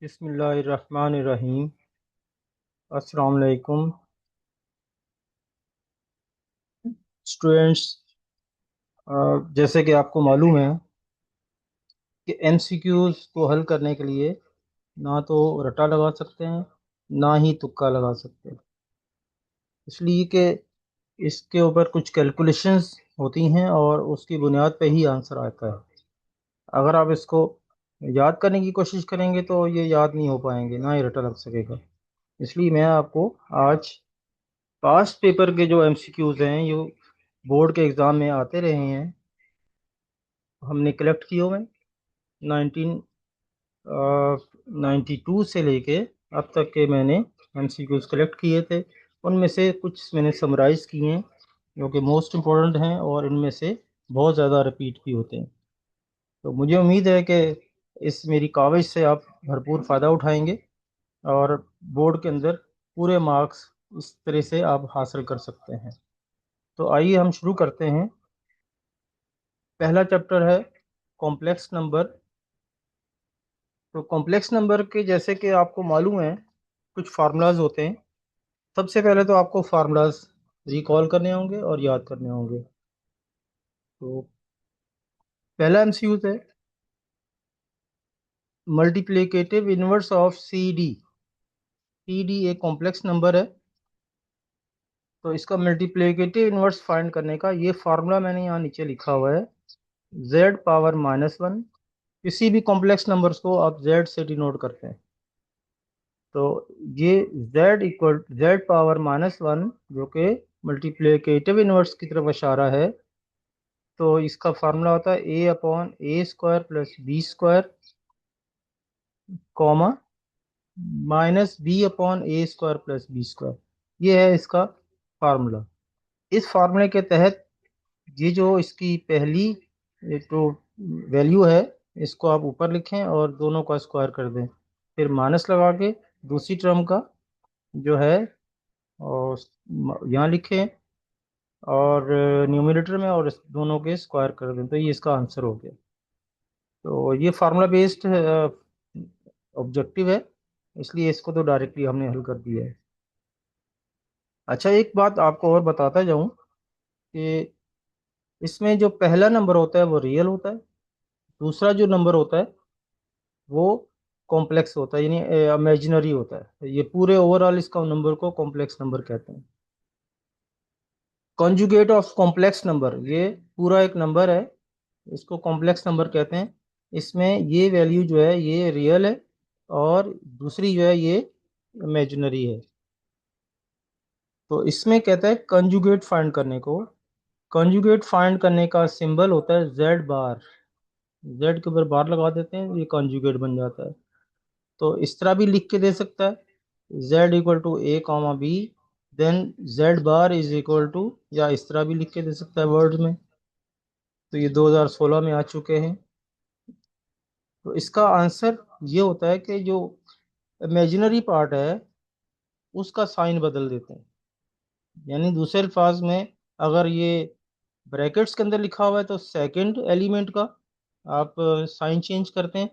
बिस्मिल्लाहिर्रहमानिर्रहीम। अस्सलाम वालेकुम स्टूडेंट्स। जैसे कि आपको मालूम है कि एमसीक्यूज़ को हल करने के लिए ना तो रटा लगा सकते हैं, ना ही तुक्का लगा सकते हैं। इसलिए कि इसके ऊपर कुछ कैलकुलेशंस होती हैं और उसकी बुनियाद पे ही आंसर आता है। अगर आप इसको याद करने की कोशिश करेंगे तो ये याद नहीं हो पाएंगे, ना ही रटा लग सकेगा। इसलिए मैं आपको आज पास्ट पेपर के जो एमसीक्यूज़ हैं, जो बोर्ड के एग्ज़ाम में आते रहे हैं, हमने कलेक्ट किए हुए 1992 से लेके अब तक के मैंने एमसीक्यूज़ कलेक्ट किए थे। उनमें से कुछ मैंने समराइज़ किए हैं जो कि मोस्ट इम्पोर्टेंट हैं, और इनमें से बहुत ज़्यादा रिपीट भी होते हैं। तो मुझे उम्मीद है कि इस मेरी काविश से आप भरपूर फ़ायदा उठाएंगे और बोर्ड के अंदर पूरे मार्क्स इस तरह से आप हासिल कर सकते हैं। तो आइए हम शुरू करते हैं। पहला चैप्टर है कॉम्प्लेक्स नंबर। तो कॉम्प्लेक्स नंबर के जैसे कि आपको मालूम है कुछ फार्मूलाज होते हैं। सबसे पहले तो आपको फार्मूलाज रिकॉल करने होंगे और याद करने होंगे। तो पहला एमसीक्यू है multiplicative inverse of C D. C D एक कॉम्प्लेक्स नंबर है, तो इसका मल्टीप्लिकेटिव इनवर्स फाइंड करने का ये फार्मूला मैंने यहाँ नीचे लिखा हुआ है। जेड पावर -1, किसी भी कॉम्प्लेक्स नंबर्स को आप जेड से डिनोट करते हैं। तो ये जेड पावर -1 जो कि मल्टीप्लिकेटिव इनवर्स की तरफ इशारा है। तो इसका फार्मूला होता है a/a² + b² comma -b/a² + b²। ये है इसका फार्मूला। इस फार्मूले के तहत ये जो इसकी पहली तो वैल्यू है, इसको आप ऊपर लिखें और दोनों का स्क्वायर कर दें। फिर माइनस लगा के दूसरी टर्म का जो है और यहाँ लिखें और न्यूमरेटर में, और इस दोनों के स्क्वायर कर दें, तो ये इसका आंसर हो गया। तो ये फार्मूला बेस्ड ऑब्जेक्टिव है, इसलिए इसको तो डायरेक्टली हमने हल कर दिया है। अच्छा, एक बात आपको और बताता जाऊं कि इसमें जो पहला नंबर होता है वो रियल होता है, दूसरा जो नंबर होता है वो कॉम्प्लेक्स होता है, यानी इमेजिनरी होता है। ये पूरे ओवरऑल इसका नंबर को कॉम्प्लेक्स नंबर कहते हैं। कॉन्जुगेट ऑफ कॉम्प्लेक्स नंबर, ये पूरा एक नंबर है, इसको कॉम्प्लेक्स नंबर कहते हैं। इसमें ये वैल्यू जो है ये रियल है और दूसरी जो है ये इमेजिनरी है। तो इसमें कहता है कंजुगेट फाइंड करने को। कंजुगेट फाइंड करने का सिंबल होता है जेड बार। जेड के ऊपर बार लगा देते हैं, ये कंजुगेट बन जाता है। तो इस तरह भी लिख के दे सकता है z = a, b, then Z bar is equal to, या इस तरह भी लिख के दे सकता है वर्ड में। तो ये 2016 में आ चुके हैं। तो इसका आंसर ये होता है कि जो इमेजिनरी पार्ट है उसका साइन बदल देते हैं। यानी दूसरे अल्फाज में, अगर ये ब्रैकेट्स के अंदर लिखा हुआ है तो सेकंड एलिमेंट का आप साइन चेंज करते हैं।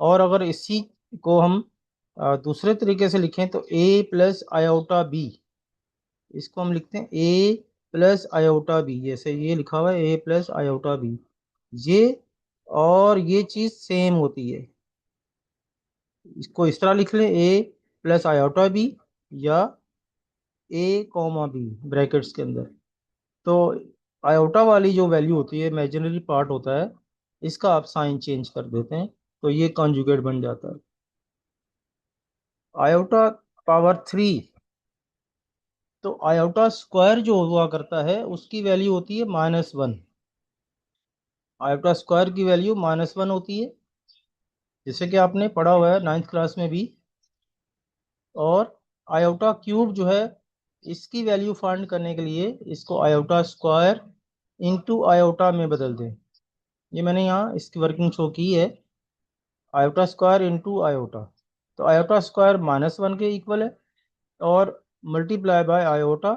और अगर इसी को हम दूसरे तरीके से लिखें तो a+i/b, इसको हम लिखते हैं a+i/b। जैसे ये लिखा हुआ है a+i/b, ये और ये चीज़ सेम होती है। इसको इस तरह लिख लें a+i/b या a, b ब्रैकेट्स के अंदर। तो आयोटा वाली जो वैल्यू होती है, इमेजिनरी पार्ट होता है, इसका आप साइन चेंज कर देते हैं तो ये कॉन्जुगेट बन जाता है। आयोटा पावर 3, तो आयोटा स्क्वायर जो हुआ करता है उसकी वैल्यू होती है -1। आयोटा स्क्वायर की वैल्यू -1 होती है, जैसे कि आपने पढ़ा हुआ है 9th क्लास में भी। और आयोटा क्यूब जो है, इसकी वैल्यू फाइंड करने के लिए इसको आयोटा स्क्वायर इंटू आयोटा में बदल दें। ये मैंने यहाँ इसकी वर्किंग शो की है, आयोटा स्क्वायर इंटू आयोटा। तो आयोटा स्क्वायर -1 के इक्वल है और मल्टीप्लाई बाय आयोटा,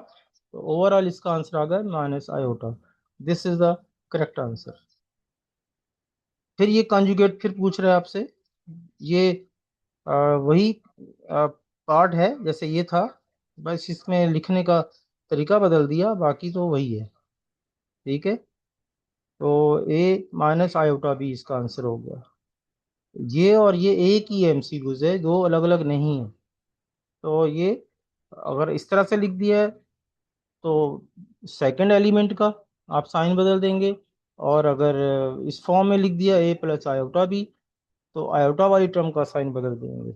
तो ओवरऑल इसका आंसर आ गया -iota. This is the correct answer. फिर ये कॉन्जुगेट फिर पूछ रहे हैं आपसे, ये वही पार्ट है जैसे ये था, बस इसमें लिखने का तरीका बदल दिया, बाकी तो वही है। ठीक है, तो ए माइनस आयोटा बी इसका आंसर हो गया। ये और ये एक ही एमसीक्यूज है, दो अलग अलग नहीं है। तो ये अगर इस तरह से लिख दिया है तो सेकंड एलिमेंट का आप साइन बदल देंगे, और अगर इस फॉर्म में लिख दिया ए प्लस आयोटा बी, तो आयोटा वाली टर्म का साइन बदल देंगे।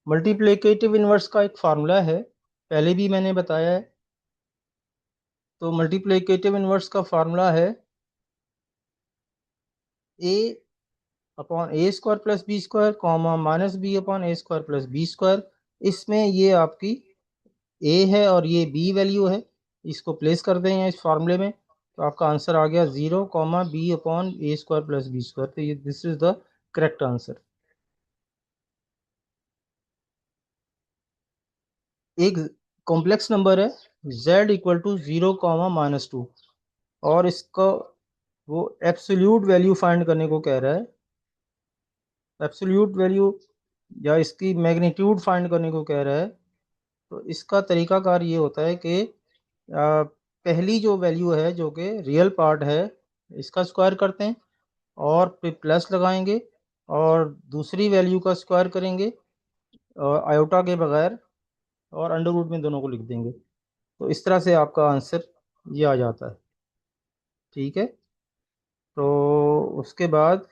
मल्टीप्लिकेटिव इनवर्स का एक फार्मूला है, पहले भी मैंने बताया है। तो मल्टीप्लिकेटिव इनवर्स का फार्मूला है a upon a square plus b square comma minus b upon a square plus b square. इसमें ये आपकी ए है और ये बी वैल्यू है, इसको प्लेस कर दें इस फार्मूले में, तो आपका आंसर आ गया 0 B upon a square plus b square. तो ये this is the correct answer. एक कॉम्प्लेक्स नंबर है z इक्वल टू 0 माइनस 2, और इसका वो एब्सोल्यूट वैल्यू फाइंड करने को कह रहा है। एब्सोल्यूट वैल्यू या इसकी मैग्नीट्यूड फाइंड करने को कह रहा है। तो इसका तरीकाकार ये होता है कि पहली जो वैल्यू है जो कि रियल पार्ट है, इसका स्क्वायर करते हैं और फिर प्लस लगाएंगे, और दूसरी वैल्यू का स्क्वायर करेंगे आयोटा के बगैर, और अंडर रूट में दोनों को लिख देंगे। तो इस तरह से आपका आंसर ये आ जाता है। ठीक है, तो उसके बाद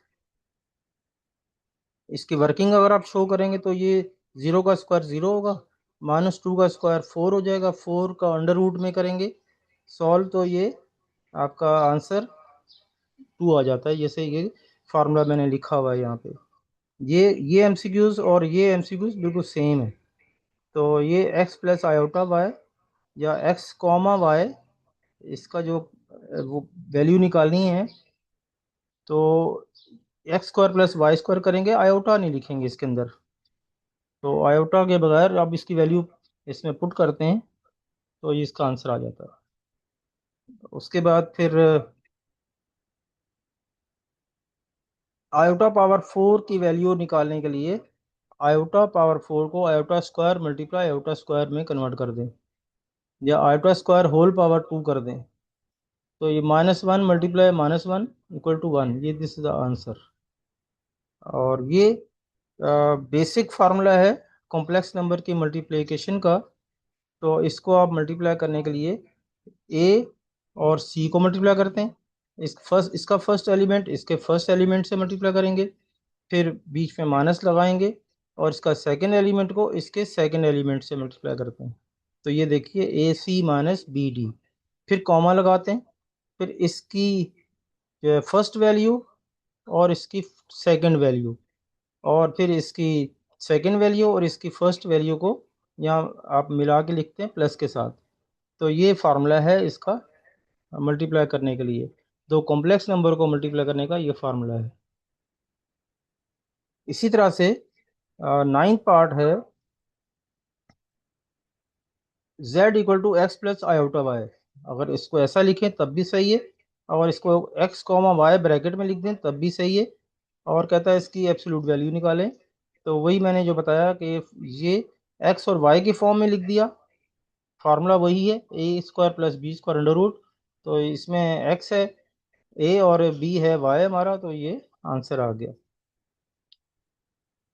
इसकी वर्किंग अगर आप शो करेंगे तो ये 0 का स्क्वायर 0 होगा, -2 का स्क्वायर 4 हो जाएगा, 4 का अंडर रूट में करेंगे सॉल्व, तो ये आपका आंसर 2 आ जाता है। जैसे ये फार्मूला मैंने लिखा हुआ है यहाँ पे, ये एमसीक्यूज और ये एमसीक्यूज बिल्कुल सेम है। तो ये x प्लस आयोटा वाई या x कॉमा वाई, इसका जो वो वैल्यू निकालनी है, तो x square plus y square करेंगे, आयोटा नहीं लिखेंगे इसके अंदर। तो आयोटा के बगैर अब इसकी वैल्यू इसमें पुट करते हैं, तो ये इसका आंसर आ जाता है। उसके बाद फिर आयोटा पावर 4 की वैल्यू निकालने के लिए आयोटा पावर 4 को iota square multiply iota square में कन्वर्ट कर दें, या आयोटा स्क्वायर होल पावर 2 कर दें। तो ये -1 मल्टीप्लाई -1 इक्वल टू 1, ये दिस इज द आंसर। और ये बेसिक फार्मूला है कॉम्प्लेक्स नंबर की मल्टीप्लिकेशन का। तो इसको आप मल्टीप्लाई करने के लिए ए और सी को मल्टीप्लाई करते हैं, इसका फर्स्ट एलिमेंट इसके फर्स्ट एलिमेंट से मल्टीप्लाई करेंगे, फिर बीच में माइनस लगाएंगे, और इसका सेकंड एलिमेंट को इसके सेकंड एलिमेंट से मल्टीप्लाई करते हैं। तो ये देखिए ए सी माइनस बी डी, फिर कॉमा लगाते हैं, फिर इसकी फर्स्ट वैल्यू और इसकी सेकंड वैल्यू, और फिर इसकी सेकंड वैल्यू और इसकी फर्स्ट वैल्यू को यहाँ आप मिला के लिखते हैं प्लस के साथ। तो ये फार्मूला है इसका मल्टीप्लाई करने के लिए, दो कॉम्प्लेक्स नंबर को मल्टीप्लाई करने का ये फार्मूला है। इसी तरह से नाइन्थ पार्ट है z equal to x plus iota y. अगर इसको ऐसा लिखें तब भी सही है, और इसको x कॉमा वाई ब्रैकेट में लिख दें तब भी सही है। और कहता है इसकी एब्सोल्यूट वैल्यू निकालें, तो वही मैंने जो बताया कि ये x और y के फॉर्म में लिख दिया, फार्मूला वही है a square plus b square under root. तो इसमें x है a और b है y हमारा, तो ये आंसर आ गया।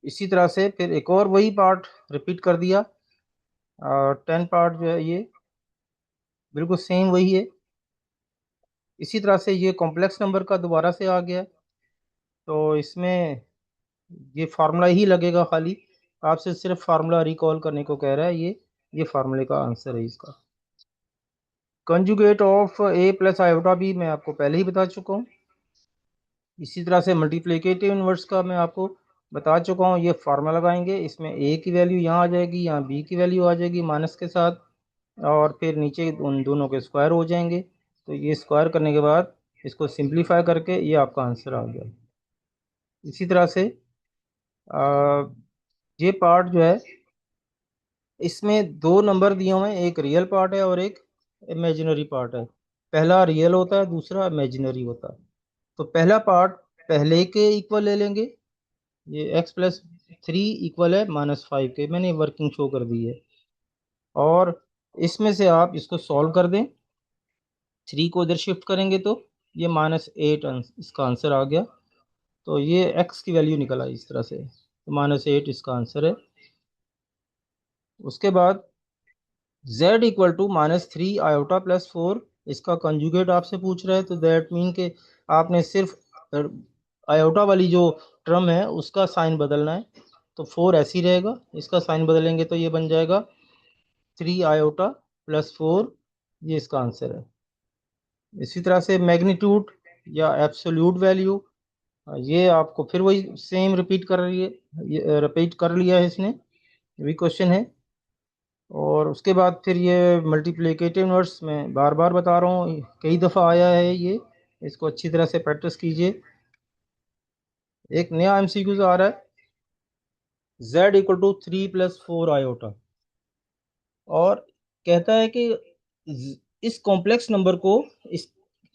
इसी तरह से फिर एक और वही पार्ट रिपीट कर दिया, 10 पार्ट जो है ये बिल्कुल सेम वही है। इसी तरह से ये कॉम्प्लेक्स नंबर का दोबारा से आ गया, तो इसमें ये फार्मूला ही लगेगा खाली, आपसे सिर्फ फार्मूला रिकॉल करने को कह रहा है। ये फार्मूले का आंसर है इसका। Conjugate of A plus iota भी मैं आपको पहले ही बता चुका हूँ। इसी तरह से मल्टीप्लिकेटिव इनवर्स का मैं आपको बता चुका हूँ। ये फार्मूला लगाएंगे, इसमें ए की वैल्यू यहाँ आ जाएगी, यहाँ बी की वैल्यू आ जाएगी माइनस के साथ, और फिर नीचे उन दोनों के स्क्वायर हो जाएंगे। तो ये स्क्वायर करने के बाद इसको सिंप्लीफाई करके ये आपका आंसर आ गया। इसी तरह से आ, ये पार्ट जो है, इसमें दो नंबर दिए हुए हैं, एक रियल पार्ट है और एक इमेजिनरी पार्ट है। पहला रियल होता है, दूसरा इमेजिनरी होता है। तो पहला पार्ट पहले के इक्वल ले लेंगे, ये x प्लस 3 इक्वल है -5 के, मैंने वर्किंग शो कर दी है। और इसमें से आप इसको सॉल्व कर दें, 3 को इधर शिफ्ट करेंगे तो ये -8 इसका आंसर आ गया। तो ये x की वैल्यू निकल आई इस तरह से, तो -8 इसका आंसर है। उसके बाद z इक्वल टू -3 आयोटा +4, इसका कंजुगेट आपसे पूछ रहा है, तो दैट मीन के आपने सिर्फ आयोटा वाली जो टर्म है उसका साइन बदलना है। तो 4 ऐसे ही रहेगा, इसका साइन बदलेंगे तो ये बन जाएगा 3 आयोटा +4, ये इसका आंसर है। इसी तरह से मैग्नीट्यूड या एब्सोल्यूट वैल्यू, ये आपको फिर वही सेम रिपीट कर रही है, ये रिपीट कर लिया है इसने, वही क्वेश्चन है। और उसके बाद फिर ये मल्टीप्लिकेटिव इन्वर्स में बार बार बता रहा हूँ, कई दफ़ा आया है ये, इसको अच्छी तरह से प्रैक्टिस कीजिए। एक नया एमसीक्यू आ रहा है, z इक्वल टू 3 + 4 आयोटा, और कहता है कि इस कॉम्प्लेक्स नंबर को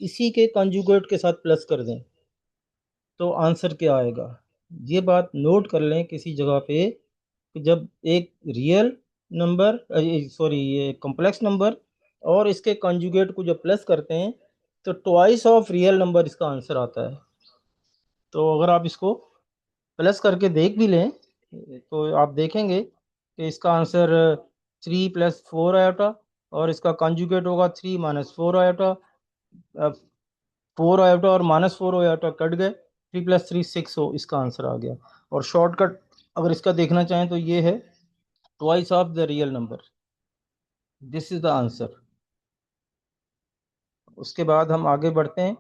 इसी के कंजुगेट के साथ प्लस कर दें तो आंसर क्या आएगा। ये बात नोट कर लें किसी जगह पे कि जब एक रियल नंबर, सॉरी ये कॉम्प्लेक्स नंबर और इसके कंजुगेट को जब प्लस करते हैं तो ट्वाइस ऑफ रियल नंबर इसका आंसर आता है। तो अगर आप इसको प्लस करके देख भी लें तो आप देखेंगे कि इसका आंसर 3 + 4 आयोटा, और इसका कंजुगेट होगा 3 - 4 आयोटा। 4 आयोटा और -4 आयोटा कट गए, 3 + 3 6 हो, इसका आंसर आ गया। और शॉर्टकट अगर इसका देखना चाहें तो ये है twice of the real number, this is the answer. उसके बाद हम आगे बढ़ते हैं,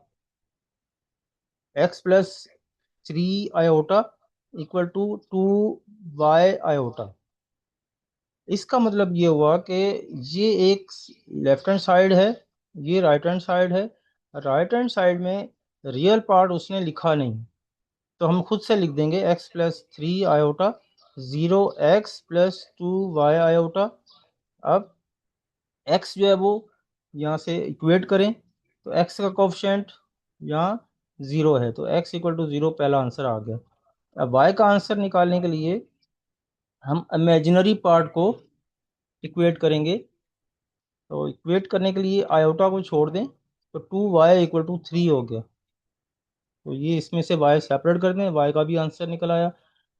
x + 3 आयोटा इक्वल टू 2 y आयोटा। इसका मतलब ये हुआ कि ये एक लेफ्ट हैंड साइड है, ये राइट हैंड साइड है। राइट हैंड साइड में रियल पार्ट उसने लिखा नहीं, तो हम खुद से लिख देंगे x + 3 iota 0x + 2 y iota. अब x जो है वो यहाँ से इक्वेट करें तो x का कोफिशिएंट यहाँ 0 है, तो x इक्वल टू 0 पहला आंसर आ गया। अब y का आंसर निकालने के लिए हम इमेजिनरी पार्ट को इक्वेट करेंगे, तो इक्वेट करने के लिए आयोटा को छोड़ दें तो 2y इक्वल टू 3 हो गया। तो ये इसमें से y सेपरेट कर दें, y का भी आंसर निकल आया।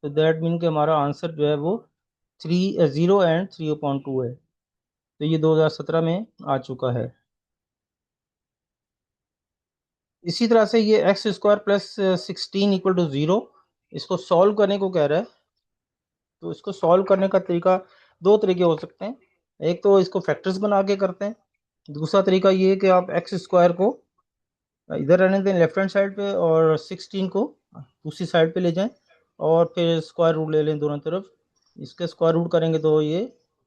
तो दैट मीन कि हमारा आंसर जो है वो 0 एंड 3/2 है। तो ये 2017 में आ चुका है। इसी तरह से ये x² + 16 इक्वल टू 0, इसको सॉल्व करने को कह रहा है। तो इसको सॉल्व करने का तरीका, दो तरीके हो सकते हैं। एक तो इसको फैक्टर्स बना के करते हैं, दूसरा तरीका ये है कि आप x² को इधर रहने दें लेफ्ट हैंड साइड पे, और 16 को दूसरी साइड पे ले जाएं, और फिर स्क्वायर रूट ले लें दोनों तरफ। इसके स्क्वायर रूट करेंगे तो ये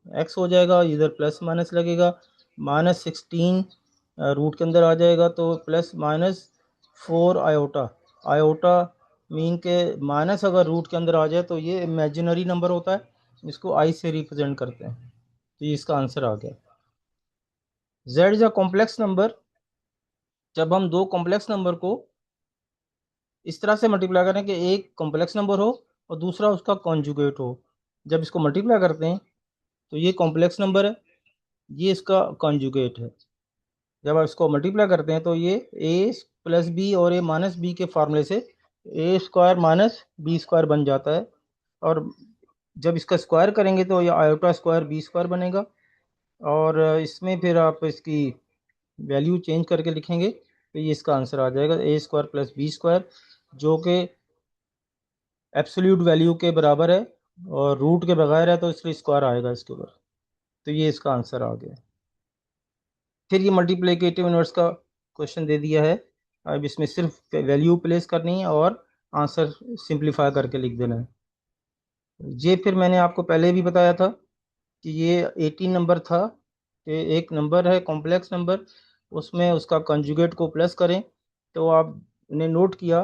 x हो जाएगा, इधर प्लस माइनस लगेगा, -16 रूट के अंदर आ जाएगा, तो +-4 आयोटा। आयोटा मीन के माइनस अगर रूट के अंदर आ जाए तो ये इमेजिनरी नंबर होता है, इसको आई से रिप्रेजेंट करते हैं। तो ये इसका आंसर आ गया। z is a complex number, जब हम दो कॉम्प्लेक्स नंबर को इस तरह से मल्टीप्लाई करें कि एक कॉम्प्लेक्स नंबर हो और दूसरा उसका कॉन्जुगेट हो, जब इसको मल्टीप्लाई करते हैं तो ये कॉम्प्लेक्स नंबर है, ये इसका कॉन्जुगेट है। जब आप इसको मल्टीप्लाई करते हैं तो ये a + b और a-b के फार्मूले से a² - b² बन जाता है। और जब इसका स्क्वायर करेंगे तो ये आयोटा² बनेगा। और इसमें फिर आप इसकी वैल्यू चेंज करके लिखेंगे तो ये इसका आंसर आ जाएगा a² + b², जो कि एब्सोल्यूट वैल्यू के बराबर है और रूट के बगैर है, तो इसलिए स्क्वायर आएगा इसके ऊपर। तो ये इसका आंसर आ गया। फिर ये मल्टीप्लिकेटिव इन्वर्स का क्वेश्चन दे दिया है, अब इसमें सिर्फ वैल्यू प्लेस करनी है और आंसर सिंप्लीफाई करके लिख देना है। ये फिर मैंने आपको पहले भी बताया था कि ये 18 नंबर था कि एक नंबर है कॉम्प्लेक्स नंबर, उसमें उसका कंजुगेट को प्लस करें तो आपने नोट किया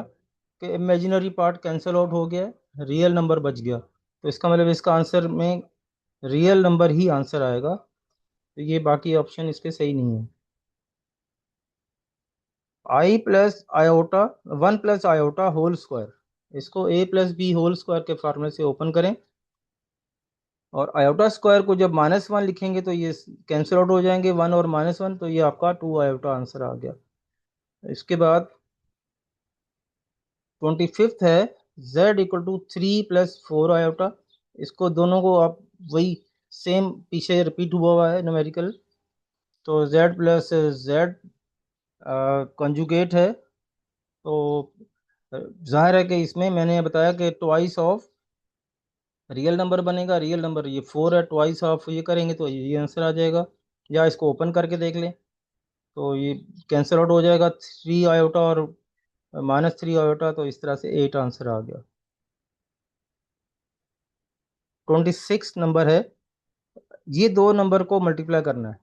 कि इमेजिनरी पार्ट कैंसिल आउट हो गया, रियल नंबर बच गया। तो इसका मतलब इसका आंसर में रियल नंबर ही आंसर आएगा, तो ये बाकी ऑप्शन इसके सही नहीं है। i + iota 1 + iota whole square, इसको A plus B whole square के फार्मूले से ओपन करें, और आयोटा स्क्वायर को जब -1 लिखेंगे तो ये कैंसिल आउट हो जाएंगे, 1 और -1, तो ये आपका 2 आयोटा आंसर आ गया। इसके बाद 25th है z = 3 + 4 आयोटा। इसको दोनों को आप वही सेम पीछे रिपीट हुआ है न्यूमेरिकल, तो z + z कंजुगेट है, तो जाहिर है कि इसमें मैंने बताया कि ट्वाइस ऑफ रियल नंबर बनेगा। रियल नंबर ये 4 है, ट्वाइस ऑफ ये करेंगे तो ये आंसर आ जाएगा। या इसको ओपन करके देख लें तो ये कैंसिल आउट हो जाएगा, 3 आयोटा और -3 आयोटा, तो इस तरह से 8 आंसर आ गया। 26 नंबर है, ये दो नंबर को मल्टीप्लाई करना है,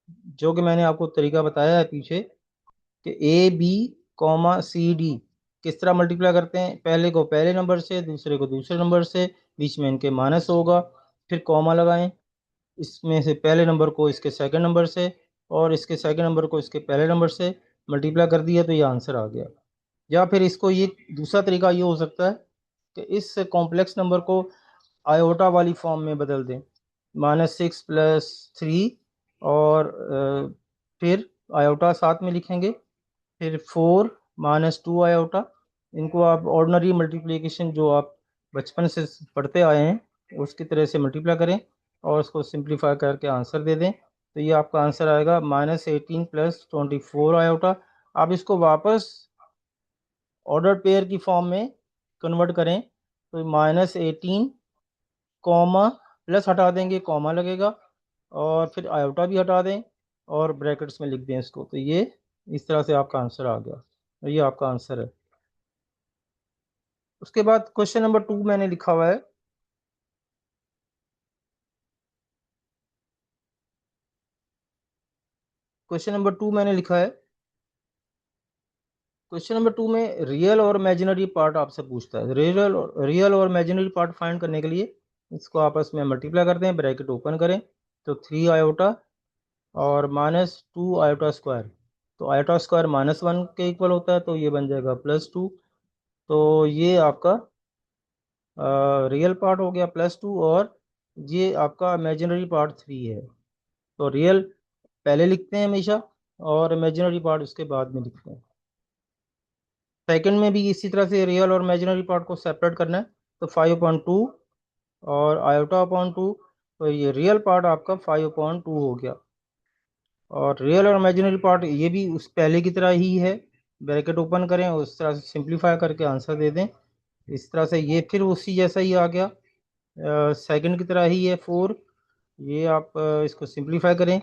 जो कि मैंने आपको तरीका बताया है पीछे कि AB, C D किस तरह मल्टीप्लाई करते हैं। पहले को पहले नंबर से, दूसरे को दूसरे नंबर से, बीच में इनके माइनस होगा, फिर कॉमा लगाएं, इसमें से पहले नंबर को इसके सेकंड नंबर से और इसके सेकंड नंबर को इसके पहले नंबर से मल्टीप्लाई कर दिया तो ये आंसर आ गया। या फिर इसको ये दूसरा तरीका ये हो सकता है कि इस कॉम्प्लेक्स नंबर को आयोटा वाली फॉर्म में बदल दें, -6 + 3, और फिर आयोटा साथ में लिखेंगे, फिर 4 - 2 आयोटा। इनको आप ऑर्डनरी मल्टीप्लिकेशन जो आप बचपन से पढ़ते आए हैं उसकी तरह से मल्टीप्लाई करें और उसको सिंप्लीफाई करके आंसर दे दें, तो ये आपका आंसर आएगा -18 + 24 आयोटा। आप इसको वापस ऑर्डर पेयर की फॉर्म में कन्वर्ट करें तो -18, कॉमा, प्लस हटा देंगे, कॉमा लगेगा, और फिर आयोटा भी हटा दें और ब्रैकेट्स में लिख दें इसको, तो ये इस तरह से आपका आंसर आ गया। तो ये आपका आंसर है। उसके बाद क्वेश्चन नंबर 2 मैंने लिखा हुआ है। क्वेश्चन नंबर 2 मैंने लिखा है, क्वेश्चन नंबर 2 में रियल और इमेजिनरी पार्ट आपसे पूछता है। रियल और इमेजिनरी पार्ट फाइंड करने के लिए इसको आपस में मल्टीप्लाई करते हैं, ब्रैकेट ओपन करें तो 3 आयोटा और -2 आयोटा स्क्वायर, तो आयोटा स्क्वायर -1 के इक्वल होता है, तो ये बन जाएगा +2। तो ये आपका रियल पार्ट हो गया +2, और ये आपका इमेजिनरी पार्ट 3 है। तो रियल पहले लिखते हैं हमेशा और इमेजिनरी पार्ट उसके बाद में लिखते हैं। सेकंड में भी इसी तरह से रियल और इमेजिनरी पार्ट को सेपरेट करना है, तो 5/2 और आयोटा/2, तो ये रियल पार्ट आपका 5/2 हो गया। और रियल और इमेजिनरी पार्ट ये भी उस पहले की तरह ही है, ब्रैकेट ओपन करें और उस तरह से सिंप्लीफाई करके आंसर दे दें। इस तरह से ये फिर उसी जैसा ही आ गया, सेकंड की तरह ही है 4। ये आप इसको सिंप्लीफाई करें।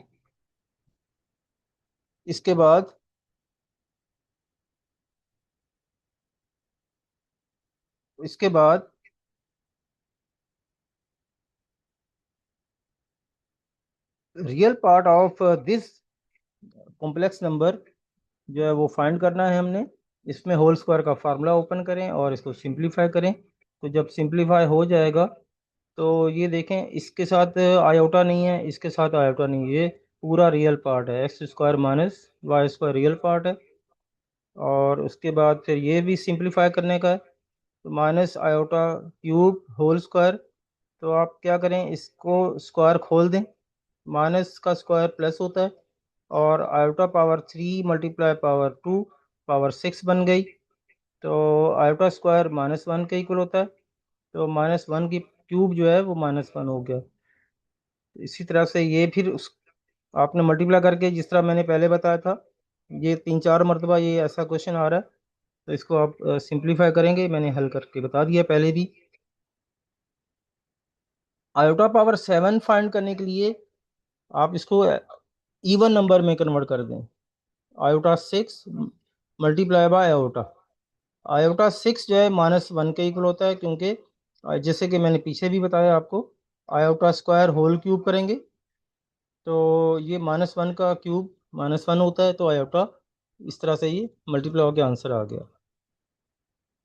इसके बाद इसके बाद real part of this complex number जो है वो फाइंड करना है हमने। इसमें होल स्क्वायर का फार्मूला ओपन करें और इसको सिंप्लीफाई करें, तो जब सिंप्लीफाई हो जाएगा तो ये देखें इसके साथ आयोटा नहीं है, इसके साथ आयोटा नहीं है, ये पूरा रियल पार्ट है। x² - y² रियल पार्ट है। और उसके बाद फिर ये भी सिंप्लीफाई करने का है, तो -आयोटा³ होल स्क्वायर, तो आप क्या करें, इसको स्क्वायर खोल दें, माइनस का स्क्वायर प्लस होता है, और आयोटा⁻3 × पावर 2 पावर 6 बन गई, तो आयोटा स्क्वायर -1 के इक्वल होता है, तो -1 की क्यूब जो है वो -1 हो गया। तो इसी तरह से ये फिर उस आपने मल्टीप्लाई करके जिस तरह मैंने पहले बताया था, ये 3-4 मरतबा ये ऐसा क्वेश्चन आ रहा है, तो इसको आप सिंप्लीफाई करेंगे, मैंने हल करके बता दिया पहले भी। आयोटा⁻7 फाइंड करने के लिए आप इसको इवन नंबर में कन्वर्ट कर दें, आयोटा 6 × आयोटा 6 जो है -1 के इक्वल होता है, क्योंकि जैसे कि मैंने पीछे भी बताया आपको, आयोटा स्क्वायर होल क्यूब करेंगे तो ये -1 का क्यूब -1 होता है, तो आयोटा इस तरह से ये मल्टीप्लाई होकर आंसर आ गया।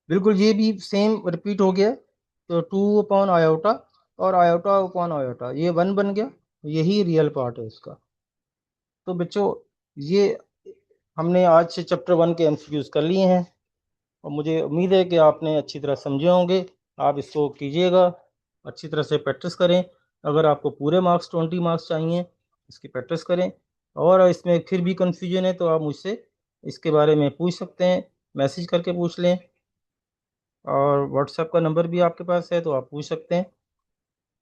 बिल्कुल ये भी सेम रिपीट हो गया, तो 2/आयोटा और आयोटा/आयोटा ये 1 बन गया, यही रियल पार्ट है इसका। तो बच्चों ये हमने आज से चैप्टर 1 के एमसीक्यूज कर लिए हैं। और मुझे उम्मीद है कि आपने अच्छी तरह समझे होंगे। आप इसको कीजिएगा, अच्छी तरह से प्रैक्टिस करें। अगर आपको पूरे मार्क्स 20 मार्क्स चाहिए, इसकी प्रैक्टिस करें। और इसमें फिर भी कंफ्यूजन है तो आप मुझसे इसके बारे में पूछ सकते हैं, मैसेज करके पूछ लें। और व्हाट्सएप का नंबर भी आपके पास है तो आप पूछ सकते हैं।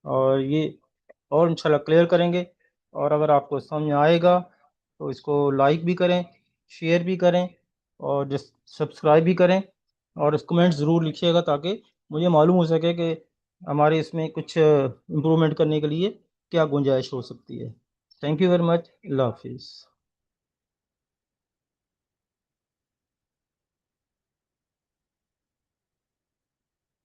और ये और इंशाल्लाह क्लियर करेंगे। और अगर आपको समझ में आएगा तो इसको लाइक भी करें, शेयर भी करें, और जिस सब्सक्राइब भी करें। और इस कमेंट ज़रूर लिखिएगा ताकि मुझे मालूम हो सके कि हमारे इसमें कुछ इम्प्रूवमेंट करने के लिए क्या गुंजाइश हो सकती है। Thank you very much. अल्लाह हाफिज़।